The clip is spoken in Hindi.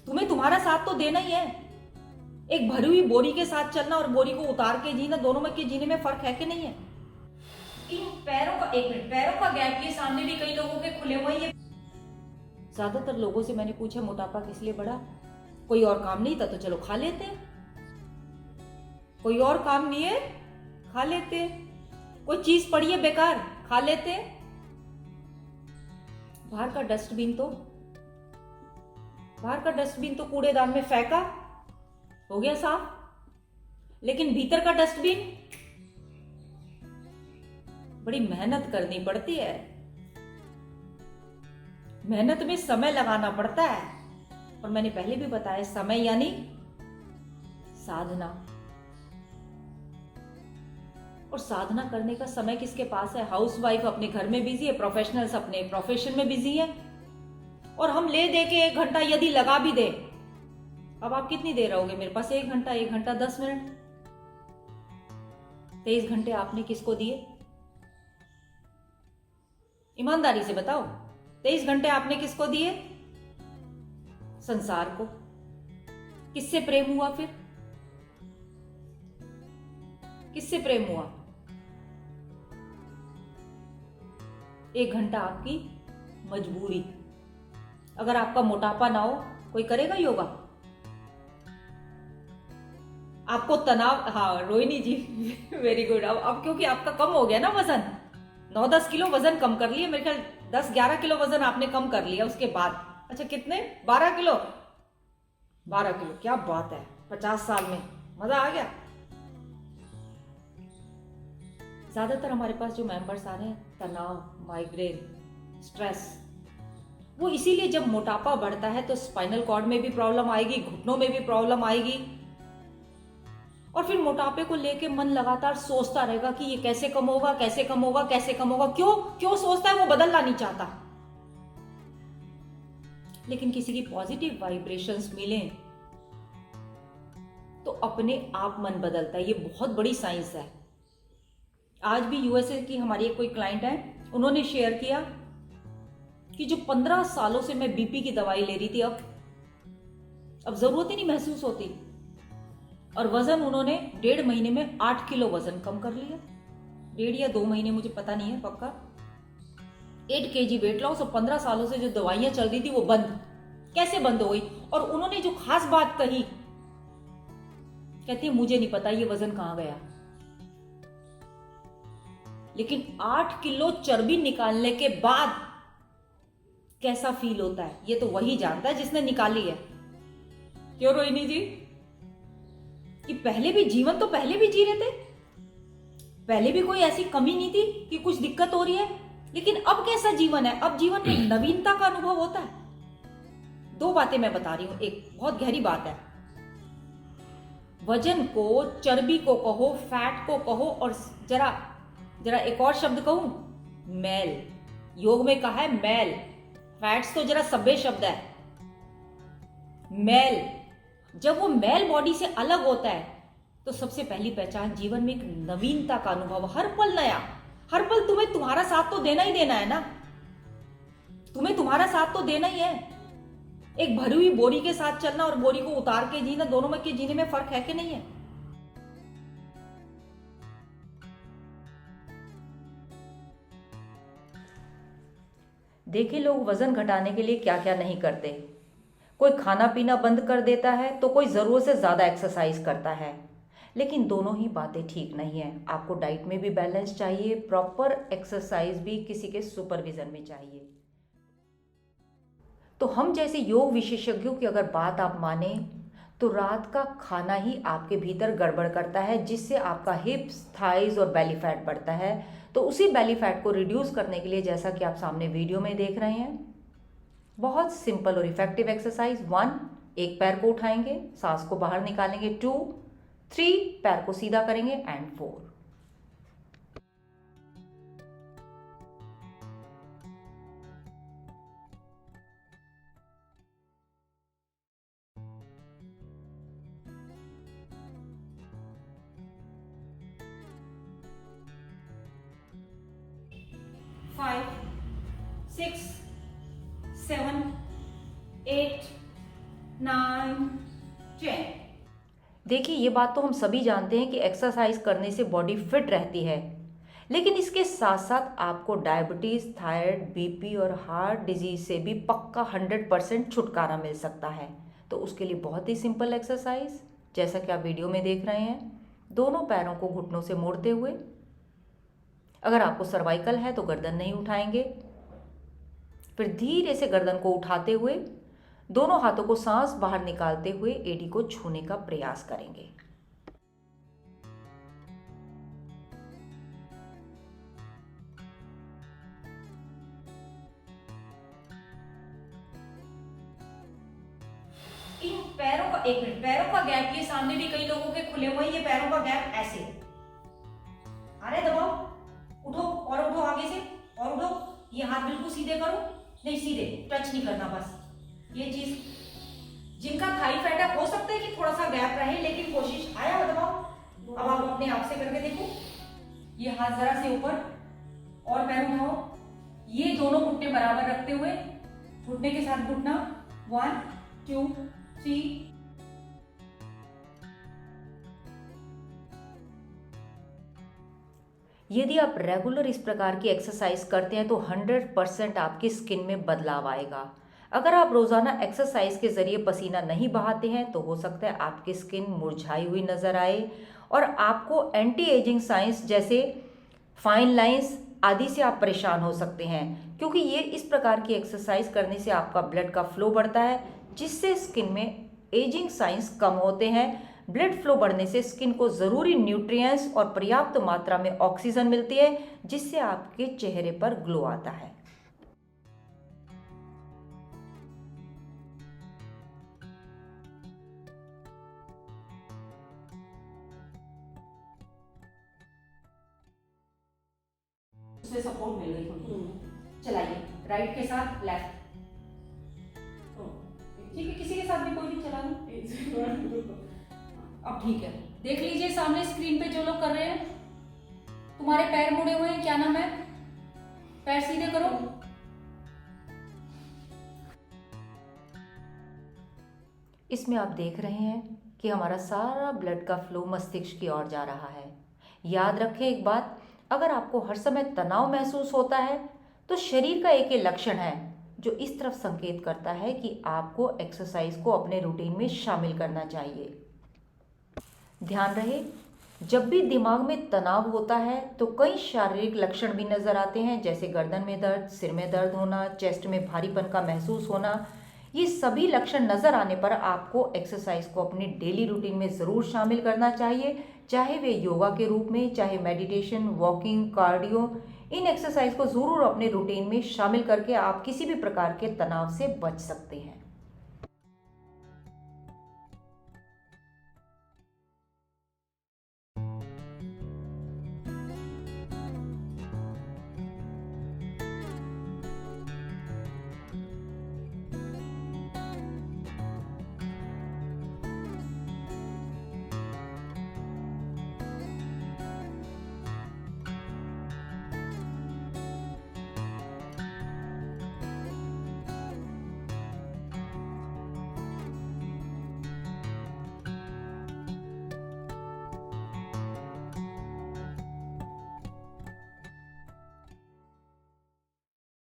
तुम्हें तुम्हारा साथ तो देना ही है। एक भरी हुई बोरी के साथ चलना और बोरी को उतार के जीना, दोनों में के जीने में फर्क है कि नहीं है? इन पैरों का, एक मिनट, पैरों का गैप ये सामने भी कई लोगों के खुले हुए हैं। ज्यादातर लोगों से मैंने पूछा मोटापा किस लिए बढ़ा, कोई और काम नहीं था तो चलो खा लेते, कोई और काम नहीं है खा लेते, कोई चीज पड़ी है बेकार खा लेते। बाहर का डस्टबिन तो कूड़ेदान में फेंका, हो गया साफ, लेकिन भीतर का डस्टबिन बड़ी मेहनत करनी पड़ती है, मेहनत में समय लगाना पड़ता है। और मैंने पहले भी बताया, समय यानी साधना, और साधना करने का समय किसके पास है? हाउसवाइफ अपने घर में बिजी है, प्रोफेशनल्स अपने प्रोफेशन में बिजी है। और हम ले दे के 1 घंटा यदि लगा भी दे, अब आप कितनी देर रहोगे मेरे पास? 1 घंटा, 1 घंटा 10 मिनट, 23 घंटे आपने किसको दिए? ईमानदारी से बताओ, 23 घंटे आपने किसको दिए? संसार को। किससे प्रेम हुआ फिर? किससे प्रेम हुआ? 1 घंटा आपकी मजबूरी। अगर आपका मोटापा ना हो, कोई करेगा योगा? आपको तनाव, हाँ रोहिणी जी वेरी गुड। अब क्योंकि आपका कम हो गया ना वजन, 9-10 किलो वजन कम कर लिया, मेरे ख्याल 10-11 किलो वजन आपने कम कर लिया उसके बाद। अच्छा कितने? 12 किलो। 12 किलो, क्या बात है, 50 साल में मजा आ गया। ज्यादातर हमारे पास जो मेंबर्स आ रहे हैं, तनाव, माइग्रेन, स्ट्रेस, वो इसीलिए जब मोटापा बढ़ता है तो स्पाइनल कॉर्ड में भी प्रॉब्लम आएगी, घुटनों में भी प्रॉब्लम आएगी, और फिर मोटापे को लेके मन लगातार सोचता रहेगा कि ये कैसे कम होगा, कैसे कम होगा, कैसे कम होगा। क्यों सोचता है? वो बदलना नहीं चाहता। लेकिन किसी की पॉजिटिव वाइब्रेशंस मिलें तो अपने आप मन बदलता है। ये बहुत बड़ी साइंस है। आज भी यूएसए की हमारी एक कोई क्लाइंट है, उन्होंने शेयर किया कि जो 15 सालों से मैं बीपी की दवाई ले रही थी, अब जरूरत ही नहीं महसूस होती, और वजन उन्होंने 1.5 महीने में 8 किलो वजन कम कर लिया। 1.5 या 2 महीने, मुझे पता नहीं है पक्का। 8 kg वेट लॉस, और 15 सालों से जो दवाइयां चल रही थी वो बंद। कैसे बंद हो गई? और उन्होंने जो खास बात कही, कहती है मुझे नहीं पता ये वजन कहां गया, लेकिन 8 किलो चर्बी निकालने के बाद कैसा फील होता है ये तो वही जानता है जिसने निकाली है। क्यों रोहिणी जी? कि पहले भी जीवन तो पहले भी जी रहे थे, पहले भी कोई ऐसी कमी नहीं थी कि कुछ दिक्कत हो रही है, लेकिन अब कैसा जीवन है? अब जीवन में नवीनता का अनुभव होता है। 2 बातें मैं बता रही हूं, एक बहुत गहरी बात है। वजन को, चर्बी को कहो, फैट को कहो, और जरा एक और शब्द कहूं, मैल। योग में कहा है मैल, फैट्स तो जरा सभ्य शब्द है। मैल, जब वो मैल बॉडी से अलग होता है तो सबसे पहली पहचान जीवन में एक नवीनता का अनुभव। हर पल नया, हर पल तुम्हें तुम्हारा साथ तो देना ही देना है ना, तुम्हें तुम्हारा साथ तो देना ही है। एक भरी हुई बोरी के साथ चलना और बोरी को उतार के जीना, दोनों में के जीने में फर्क है कि नहीं है? देखिए लोग वजन घटाने के लिए क्या क्या नहीं करते। कोई खाना पीना बंद कर देता है तो कोई ज़रूरत से ज़्यादा एक्सरसाइज करता है, लेकिन दोनों ही बातें ठीक नहीं है। आपको डाइट में भी बैलेंस चाहिए, प्रॉपर एक्सरसाइज भी किसी के सुपरविजन में चाहिए। तो हम जैसे योग विशेषज्ञों की अगर बात आप माने तो रात का खाना ही आपके भीतर गड़बड़ करता है, जिससे आपका हिप्स, थाइज और बेली फैट बढ़ता है। तो उसी बेली फैट को रिड्यूस करने के लिए, जैसा कि आप सामने वीडियो में देख रहे हैं, बहुत सिंपल और इफेक्टिव एक्सरसाइज। 1, एक पैर को उठाएंगे, सांस को बाहर निकालेंगे। 2, 3, पैर को सीधा करेंगे। एंड 4। 5, 6, 7, 8, 9 10। देखिए, ये बात तो हम सभी जानते हैं कि एक्सरसाइज करने से बॉडी फिट रहती है, लेकिन इसके साथ साथ आपको डायबिटीज़, थायराइड, बीपी और हार्ट डिजीज से भी पक्का 100% छुटकारा मिल सकता है। तो उसके लिए बहुत ही सिंपल एक्सरसाइज, जैसा कि आप वीडियो में देख रहे हैं, दोनों पैरों को घुटनों से मोड़ते हुए। अगर आपको सर्वाइकल है तो गर्दन नहीं उठाएंगे, फिर धीरे से गर्दन को उठाते हुए दोनों हाथों को सांस बाहर निकालते हुए एडी को छूने का प्रयास करेंगे। इन पैरों का, एक मिनट, पैरों का गैप, ये सामने भी कई लोगों के खुले हुए हैं, ये पैरों का गैप ऐसे आ रहा है, दबाओ, उठो और उठो, आगे से और उठो, ये हाथ बिल्कुल सीधे करो, नहीं सीधे टच नहीं करना, बस ये चीज। जिनका थाई फैट है हो सकता है कि थोड़ा सा गैप रहे, लेकिन कोशिश, आया दबाओ। अब आप अपने आप से करके देखो, ये हाथ जरा से ऊपर और पैर उठाओ, ये दोनों घुटने बराबर रखते हुए, घुटने के साथ घुटना, 1 2 3। यदि आप रेगुलर इस प्रकार की एक्सरसाइज करते हैं तो 100% आपकी स्किन में बदलाव आएगा। अगर आप रोज़ाना एक्सरसाइज के ज़रिए पसीना नहीं बहाते हैं तो हो सकता है आपकी स्किन मुरझाई हुई नज़र आए और आपको एंटी एजिंग साइंस जैसे फाइन लाइंस आदि से आप परेशान हो सकते हैं, क्योंकि ये इस प्रकार की एक्सरसाइज करने से आपका ब्लड का फ्लो बढ़ता है, जिससे स्किन में एजिंग साइंस कम होते हैं। ब्लड फ्लो बढ़ने से स्किन को ज़रूरी न्यूट्रिएंट्स और पर्याप्त मात्रा में ऑक्सीजन मिलती है, जिससे आपके चेहरे पर ग्लो आता है। उससे सपोर्ट मिल गई थोड़ी। चलाइए, राइट के साथ लेफ्ट, ठीक है, किसी के साथ भी कोई भी चला लो। अब ठीक है, देख लीजिए सामने स्क्रीन पे जो लोग कर रहे हैं, तुम्हारे पैर मुड़े हुए हैं, क्या नाम है, पैर सीधे करो। इसमें आप देख रहे हैं कि हमारा सारा ब्लड का फ्लो मस्तिष्क की ओर जा रहा है। याद रखें एक बात, अगर आपको हर समय तनाव महसूस होता है तो शरीर का एक लक्षण है जो इस तरफ संकेत करता है कि आपको एक्सरसाइज को अपने रूटीन में शामिल करना चाहिए। ध्यान रहे, जब भी दिमाग में तनाव होता है तो कई शारीरिक लक्षण भी नजर आते हैं, जैसे गर्दन में दर्द, सिर में दर्द होना, चेस्ट में भारीपन का महसूस होना। ये सभी लक्षण नजर आने पर आपको एक्सरसाइज को अपनी डेली रूटीन में ज़रूर शामिल करना चाहिए, चाहे वे योगा के रूप में, चाहे मेडिटेशन, वॉकिंग, कार्डियो। इन एक्सरसाइज को ज़रूर अपने रूटीन में शामिल करके आप किसी भी प्रकार के तनाव से बच सकते हैं।